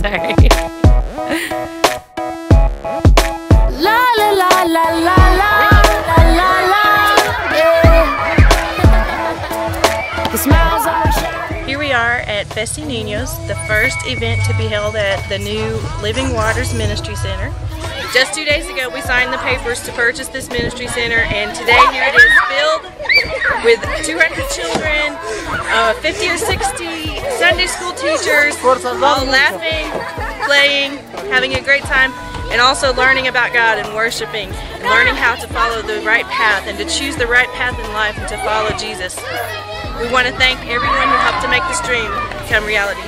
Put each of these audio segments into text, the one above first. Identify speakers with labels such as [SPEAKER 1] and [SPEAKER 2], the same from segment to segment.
[SPEAKER 1] Sorry. La la la la la la la la la. Yeah. The smiles are shining.
[SPEAKER 2] Here we are at Festi Niños, the first event to be held at the new Living Waters Ministry Center. Just 2 days ago we signed the papers to purchase this ministry center, and today here it is filled with 200 children, 50 or 60 Sunday school teachers, all laughing, playing, having a great time, and also learning about God and worshiping and learning how to follow the right path and to choose the right path in life and to follow Jesus. We want to thank everyone who helped to make this dream become reality.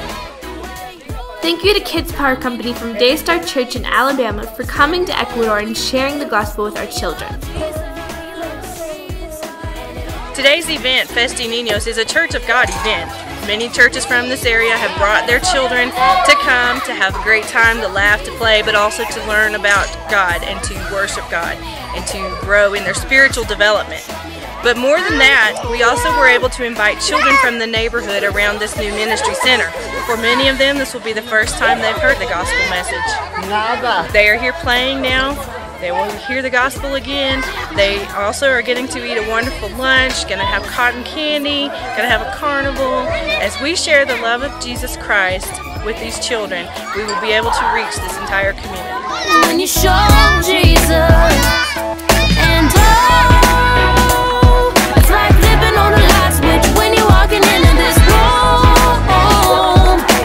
[SPEAKER 3] Thank you to Kids Power Company from Daystar Church in Alabama for coming to Ecuador and sharing the gospel with our children.
[SPEAKER 2] Today's event, Festi Niños, is a Church of God event. Many churches from this area have brought their children to come to have a great time, to laugh, to play, but also to learn about God and to worship God and to grow in their spiritual development. But more than that, we also were able to invite children from the neighborhood around this new ministry center. For many of them, this will be the first time they've heard the gospel message. They are here playing now. They will hear the gospel again. They also are getting to eat a wonderful lunch, going to have cotton candy, going to have a carnival. As we share the love of Jesus Christ with these children, we will be able to reach this entire community.
[SPEAKER 1] When you show Jesus and it's like flipping on a light switch when you're walking into this room.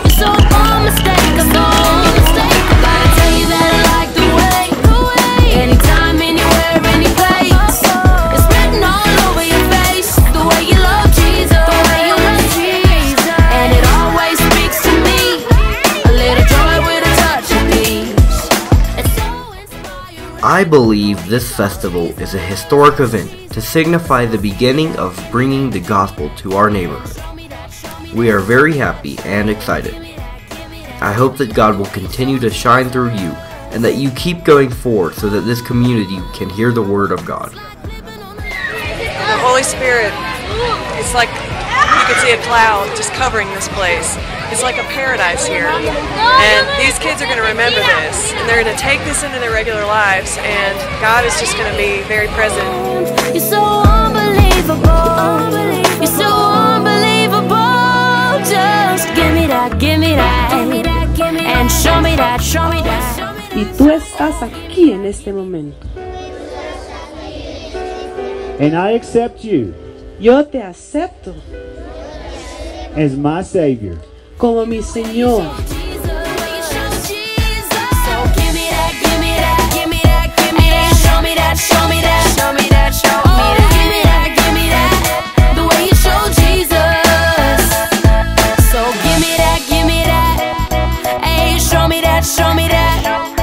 [SPEAKER 1] You're so unmistakable. I tell you that I like the way. Anytime, anywhere, any place. It's written all over your face. The way you love Jesus. The way you love Jesus. And it always speaks to me. A little joy with a touch of peace. It's so inspiring.
[SPEAKER 4] I believe this festival is a historic event to signify the beginning of bringing the gospel to our neighborhood. We are very happy and excited. I hope that God will continue to shine through you and that you keep going forward so that this community can hear the word of God.
[SPEAKER 5] The Holy Spirit, it's like you could see a cloud just covering this place. It's like a paradise here. And these kids are going to remember this, and they're going to take this into their regular lives, and God is just going to be very present.
[SPEAKER 1] You're so unbelievable. You're so unbelievable. Just give me that, give me that, and show me that, show me that.
[SPEAKER 6] Y tú estás aquí en este momento.
[SPEAKER 7] And I accept you
[SPEAKER 6] Yo te acepto
[SPEAKER 7] as my Savior.
[SPEAKER 6] como mi Señor.
[SPEAKER 1] Show me that.